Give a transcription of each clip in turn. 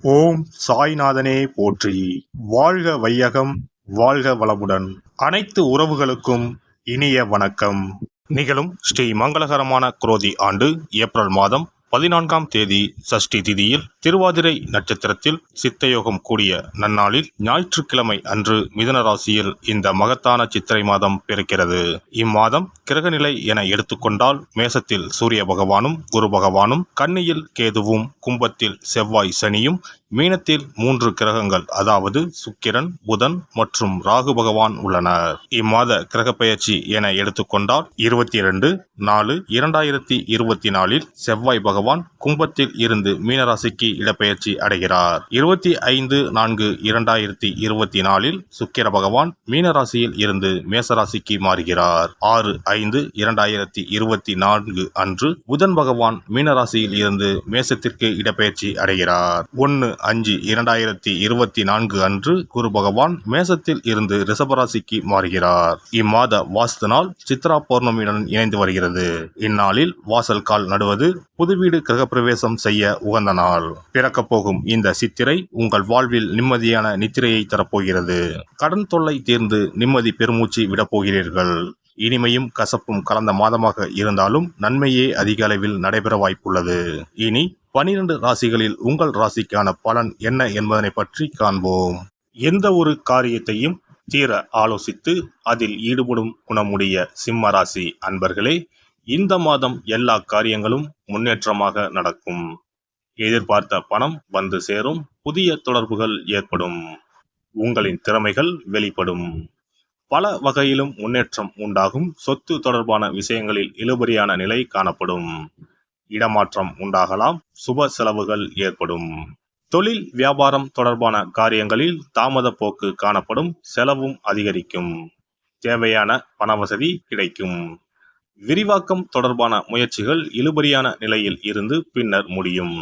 ஓம் சாய்நாதனே போற்றி. வாழ்க வையகம், வாழ்க வளமுடன். அனைத்து உறவுகளுக்கும் இனிய வணக்கம். நிகழும் ஸ்ரீ மங்களகரமான குரோதி ஆண்டு ஏப்ரல் மாதம் 14ஆம் தேதி சஷ்டி திதியில் திருவாதிரை நட்சத்திரத்தில் சித்தயோகம் கூடிய நன்னாளில் ஞாயிற்றுக்கிழமை அன்று மிதுன ராசியில் இந்த மகத்தான சித்திரை மாதம் பிறக்கிறது. இம்மாதம் கிரகநிலை என எடுத்துக்கொண்டால் மேசத்தில் சூரிய பகவானும் குரு பகவானும், கன்னியில் கேதுவும், கும்பத்தில் செவ்வாய் சனியும், மீனத்தில் 3 கிரகங்கள் அதாவது சுக்கிரன், புதன் மற்றும் ராகு பகவான் உள்ளனர். இம்மாத கிரகப்பெயர்ச்சி என எடுத்துக்கொண்டால் 22/4/2024 செவ்வாய் பகவான் கும்பத்தில் இருந்து மீனராசிக்கு இடப்பெயர்ச்சி அடைகிறார். 25/4/2024 சுக்கிர பகவான் மீனராசியில் இருந்து மேசராசிக்கு மாறுகிறார். 6/5/2024 அன்று புதன் பகவான் மீனராசியில் இருந்து மேசத்திற்கு இடப்பெயர்ச்சி அடைகிறார். 1/5/2024 அன்று குரு பகவான் மேசத்தில் இருந்து ரிஷபராசிக்கு மாறுகிறார். இம்மாத வாஸ்து நாள் சித்ரா பௌர்ணமியுடன் இணைந்து வருகிறது. இந்நாளில் வாசல் கால் நடுவது, புது வீடு கிரகப்பிரவேசம் செய்ய உகந்த நாள். பிறக்கப் போகும் இந்த சித்திரை உங்கள் வாழ்வில் நிம்மதியான நித்திரையை தரப்போகிறது. கடன் தொல்லை தீர்ந்து நிம்மதி பெருமூச்சு விடப்போகிறீர்கள். இனிமையும் கசப்பும் கலந்த மாதமாக இருந்தாலும் நன்மையே அதிக அளவில் நடைபெற வாய்ப்புள்ளது. இனி 12 ராசிகளில் உங்கள் ராசிக்கான பலன் என்ன என்பதனை பற்றி காண்போம். எந்த ஒரு காரியத்தையும் தீர ஆலோசித்து அதில் ஈடுபடும் குணமுடைய சிம்ம ராசி அன்பர்களே, இந்த மாதம் எல்லா காரியங்களும் முன்னேற்றமாக நடக்கும். எதிர்பார்த்த பணம் வந்து சேரும். புதிய தொடர்புகள் ஏற்படும். உங்களின் திறமைகள் வெளிப்படும். பல வகையிலும் முன்னேற்றம் உண்டாகும். சொத்து தொடர்பான விஷயங்களில் இழுபறியான நிலை காணப்படும். இடமாற்றம் உண்டாகலாம். சுப செலவுகள் ஏற்படும். தொழில் வியாபாரம் தொடர்பான காரியங்களில் தாமத போக்கு காணப்படும். செலவும் அதிகரிக்கும். தேவையான பணவசதி கிடைக்கும். விரிவாக்கம் தொடர்பான முயற்சிகள் இழுபறியான நிலையில் இருந்து பின்னர் முடியும்.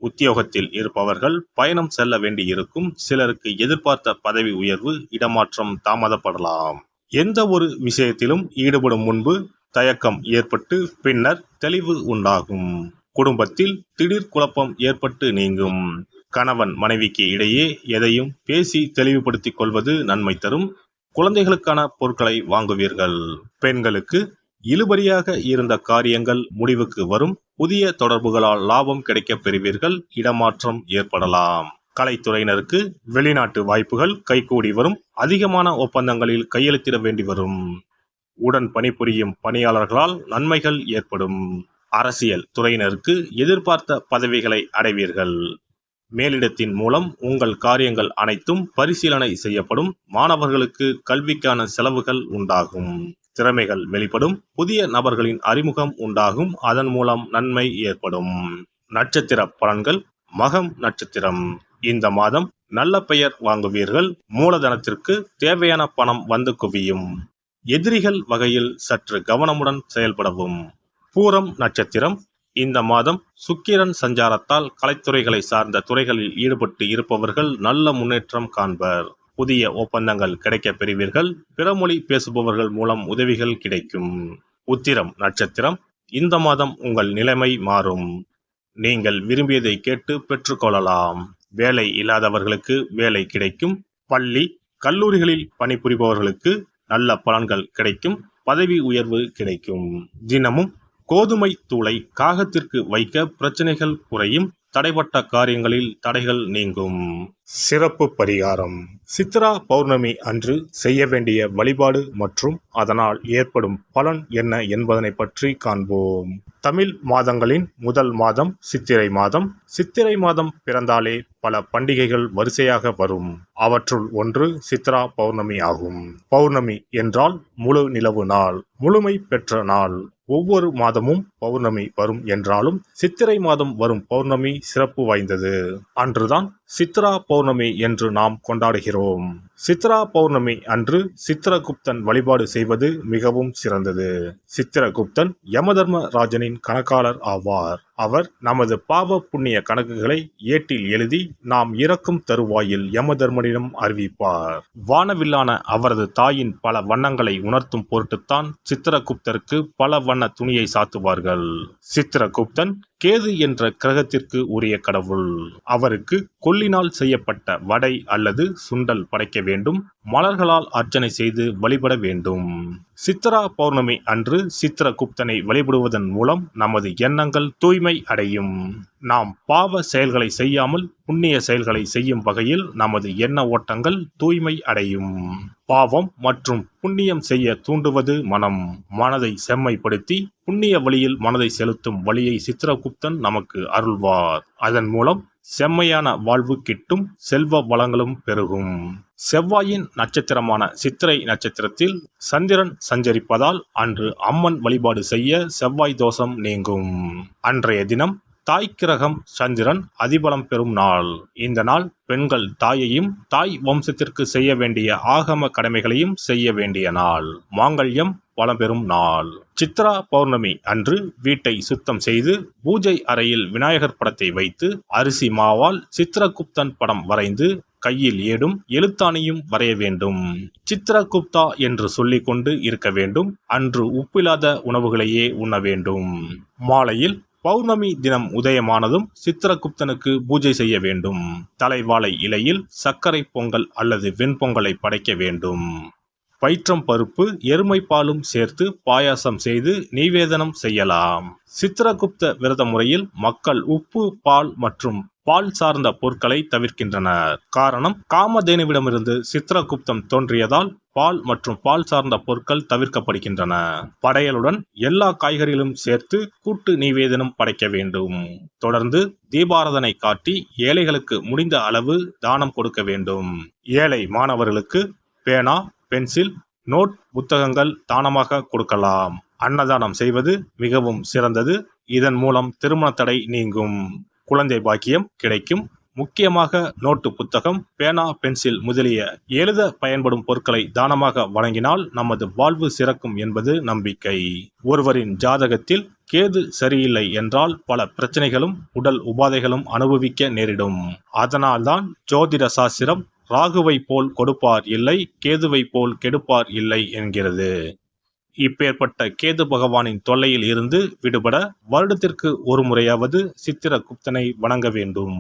உத்தியோகத்தில் இருப்பவர்கள் பயணம் செல்ல வேண்டியிருக்கும். சிலருக்கு எதிர்பார்த்த பதவி உயர்வு, இடமாற்றம் தாமதப்படலாம். எந்த ஒரு விஷயத்திலும் ஈடுபடும் முன்பு தயக்கம் ஏற்பட்டு பின்னர் தெளிவு உண்டாகும். குடும்பத்தில் திடீர் குழப்பம் ஏற்பட்டு நீங்கும். கணவன் மனைவிக்கு இடையே எதையும் பேசி தெளிவுபடுத்திக் கொள்வது நன்மை தரும். குழந்தைகளுக்கான பொருட்களை வாங்குவீர்கள். பெண்களுக்கு இழுபறியாக இருந்த காரியங்கள் முடிவுக்கு வரும். புதிய தொடர்புகளால் லாபம் கிடைக்கப் பெறுவீர்கள். இடமாற்றம் ஏற்படலாம். கலைத்துறையினருக்கு வெளிநாட்டு வாய்ப்புகள் கைகூடி வரும். அதிகமான ஒப்பந்தங்களில் கையெழுத்திட வேண்டி வரும். உடன் பணிபுரியும் பணியாளர்களால் நன்மைகள் ஏற்படும். அரசியல் துறையினருக்கு எதிர்பார்த்த பதவிகளை அடைவீர்கள். மேலிடத்தின் மூலம் உங்கள் காரியங்கள் அனைத்தும் பரிசீலனை செய்யப்படும். மாணவர்களுக்கு கல்விக்கான செலவுகள் உண்டாகும். திறமைகள் வெளிப்படும். புதிய நபர்களின் அறிமுகம் உண்டாகும். அதன் மூலம் நன்மை ஏற்படும். நட்சத்திர பலன்கள். மகம் நட்சத்திரம். இந்த மாதம் நல்ல பெயர் வாங்குவீர்கள். மூலதனத்திற்கு தேவையான பணம் வந்து குவியும். எதிரிகள் வகையில் சற்று கவனமுடன் செயல்படவும். பூரம் நட்சத்திரம். இந்த மாதம் சுக்கிரன் சஞ்சாரத்தால் கலைத்துறைகளை சார்ந்த துறைகளில் ஈடுபட்டு இருப்பவர்கள் நல்ல முன்னேற்றம் காண்பர். புதிய ஒப்பந்தங்கள் கிடைக்கப் பெறுவீர்கள். பிறமொழி பேசுபவர்கள் மூலம் உதவிகள் கிடைக்கும். உத்திரம் நட்சத்திரம். இந்த மாதம் உங்கள் நிலைமை மாறும். நீங்கள் விரும்பியதை கேட்டு பெற்றுக்கொள்ளலாம். வேலை இல்லாதவர்களுக்கு வேலை கிடைக்கும். பள்ளி கல்லூரிகளில் பணிபுரிபவர்களுக்கு நல்ல பலன்கள் கிடைக்கும். பதவி உயர்வு கிடைக்கும். தினமும் கோதுமை தூளை காகத்திற்கு வைக்க பிரச்சனைகள் குறையும். தடைப்பட்ட காரியங்களில் தடைகள் நீங்கும். சிறப்பு பரிகாரம். சித்ரா பௌர்ணமி அன்று செய்ய வேண்டிய வழிபாடு மற்றும் அதனால் ஏற்படும் பலன் என்ன என்பதனை பற்றி காண்போம். தமிழ் மாதங்களின் முதல் மாதம் சித்திரை மாதம். சித்திரை மாதம் பிறந்தாலே பல பண்டிகைகள் வரிசையாக வரும். அவற்றுள் ஒன்று சித்ரா பௌர்ணமி ஆகும். பௌர்ணமி என்றால் முழு நிலவு நாள், முழுமை பெற்ற நாள். ஒவ்வொரு மாதமும் பௌர்ணமி வரும் என்றாலும் சித்திரை மாதம் வரும் பௌர்ணமி சிறப்பு வாய்ந்தது. அன்றுதான் சித்ரா பௌர்ணமி என்று நாம் கொண்டாடுகிறோம். சித்ரா பௌர்ணமி அன்று சித்திரகுப்தன் வழிபாடு செய்வது மிகவும் சிறந்தது. சித்திரகுப்தன் யமதர்ம ராஜனின் கணக்காளர் ஆவார். அவர் நமது பாவ புண்ணிய கணக்குகளை ஏட்டில் எழுதி நாம் இறக்கும் தருவாயில் யமதர்மனிடம் அறிவிப்பார். வானவில்லான அவரது தாயின் பல வண்ணங்களை உணர்த்தும் பொருட்டுத்தான் சித்திரகுப்தருக்கு பல வண்ண துணியை சாத்துவார்கள். சித்திரகுப்தன் கேது என்ற கிரகத்திற்கு உரிய கடவுள். அவருக்கு கொல்லினால் செய்யப்பட்ட வடை அல்லது சுண்டல் படைக்க வேண்டும். மலர்களால் அர்ச்சனை செய்து வழிபட வேண்டும். சித்ரா பௌர்ணமி அன்று சித்திரகுப்தனை வழிபடுவதன் மூலம் நமது எண்ணங்கள் தூய்மை அடையும். நாம் பாவ செயல்களை செய்யாமல் புண்ணிய செயல்களை செய்யும் வகையில் நமது எண்ண ஓட்டங்கள் தூய்மை அடையும். பாவம் மற்றும் புண்ணியம் செய்ய தூண்டுவது மனம். மனதை செம்மைப்படுத்தி புண்ணிய வழியில் மனதை செலுத்தும் வழியை சித்திரகுப்தன் நமக்கு அருள்வார். அதன் மூலம் செம்மையான வாழ்வு கிட்டும், செல்வ வளங்களும் பெருகும். செவ்வாயின் நட்சத்திரமான சித்திரை நட்சத்திரத்தில் சந்திரன் சஞ்சரிப்பதால் அன்று அம்மன் வழிபாடு செய்ய செவ்வாய் தோஷம் நீங்கும். அன்றைய தினம் தாய் கிரகம் சந்திரன் அதிபலம் பெறும் நாள். இந்த நாள் பெண்கள் தாயையும் தாய் வம்சத்திற்கு செய்ய வேண்டிய ஆகம கடமைகளையும் செய்ய வேண்டிய நாள். மாங்கல்யம் வளம் பெறும் நாள். சித்ரா பௌர்ணமி அன்று வீட்டை சுத்தம் செய்து பூஜை அறையில் விநாயகர் படத்தை வைத்து அரிசி மாவால் சித்திரகுப்தன் படம் வரைந்து கையில் ஏடும் எழுத்தாணியும் வரைய வேண்டும். சித்திரகுப்தா என்று சொல்லிக் கொண்டு இருக்க வேண்டும். அன்று உப்பில்லாத உணவுகளையே உண்ண வேண்டும். மாலையில் பௌர்ணமி தினம் உதயமானதும் சித்திரகுப்தனுக்கு பூஜை செய்ய வேண்டும். தலைவாழை இலையில் சர்க்கரை பொங்கல் அல்லது வெண்பொங்கலை படைக்க வேண்டும். பயிற்றம் பருப்பு எருமை பாலும் சேர்த்து பாயாசம் செய்து நிவேதனம் செய்யலாம். சித்திரகுப்த விரத முறையில் மக்கள் உப்பு, பால் மற்றும் பால் சார்ந்த பொருட்களை தவிர்க்கின்றனர். காரணம், காமதேனுவிடமிருந்து சித்திரகுப்தன் தோன்றியதால் பால் மற்றும் பால் சார்ந்த பொருட்கள் தவிர்க்கப்படுகின்றன. படையலுடன் எல்லா காய்கறிகளும் சேர்த்து கூட்டு நிவேதனம் படைக்க வேண்டும். தொடர்ந்து தீபாராதனை காட்டி ஏழைகளுக்கு முடிந்த அளவு தானம் கொடுக்க வேண்டும். ஏழை மாணவர்களுக்கு பேனா, பென்சில், நோட், புத்தகங்கள் தானமாக கொடுக்கலாம். அன்னதானம் செய்வது மிகவும் சிறந்தது. இதன் மூலம் திருமண தடை நீங்கும், குழந்தை பாக்கியம் கிடைக்கும். முக்கியமாக நோட்டு, புத்தகம், பேனா, பென்சில் முதலிய எழுத பயன்படும் பொருட்களை தானமாக வழங்கினால் நமது வாழ்வு சிறக்கும் என்பது நம்பிக்கை. ஒருவரின் ஜாதகத்தில் கேது சரியில்லை என்றால் பல பிரச்சனைகளும் உடல் உபாதைகளும் அனுபவிக்க நேரிடும். அதனால்தான் ஜோதிட சாஸ்திரம் ராகுவை போல் கொடுப்பார் இல்லை, கேதுவை போல் கெடுப்பார் இல்லை என்கிறது. இப்பேற்பட்ட கேது பகவானின் தொல்லையில் இருந்து விடுபட வருடத்திற்கு ஒரு முறையாவது சித்திரகுப்தனை வணங்க வேண்டும்.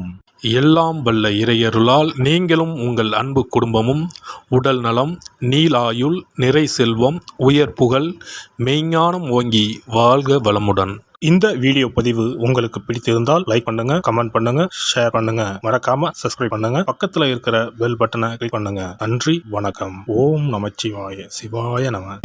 எல்லாம் வல்ல இறையருளால் நீங்களும் உங்கள் அன்பு குடும்பமும் உடல் நலம், நீலாயுள், நிறை செல்வம், உயர் புகழ், மெய்ஞானம் ஓங்கி வாழ்க வளமுடன். இந்த வீடியோ பதிவு உங்களுக்கு பிடித்திருந்தால் லைக் பண்ணுங்க, கமெண்ட் பண்ணுங்க, ஷேர் பண்ணுங்க. மறக்காம சப்ஸ்கிரைப் பண்ணுங்க. பக்கத்துல இருக்கிற பெல் பட்டனை கிளிக் பண்ணுங்க. நன்றி, வணக்கம். ஓம் நமச்சிவாய. சிவாய நம.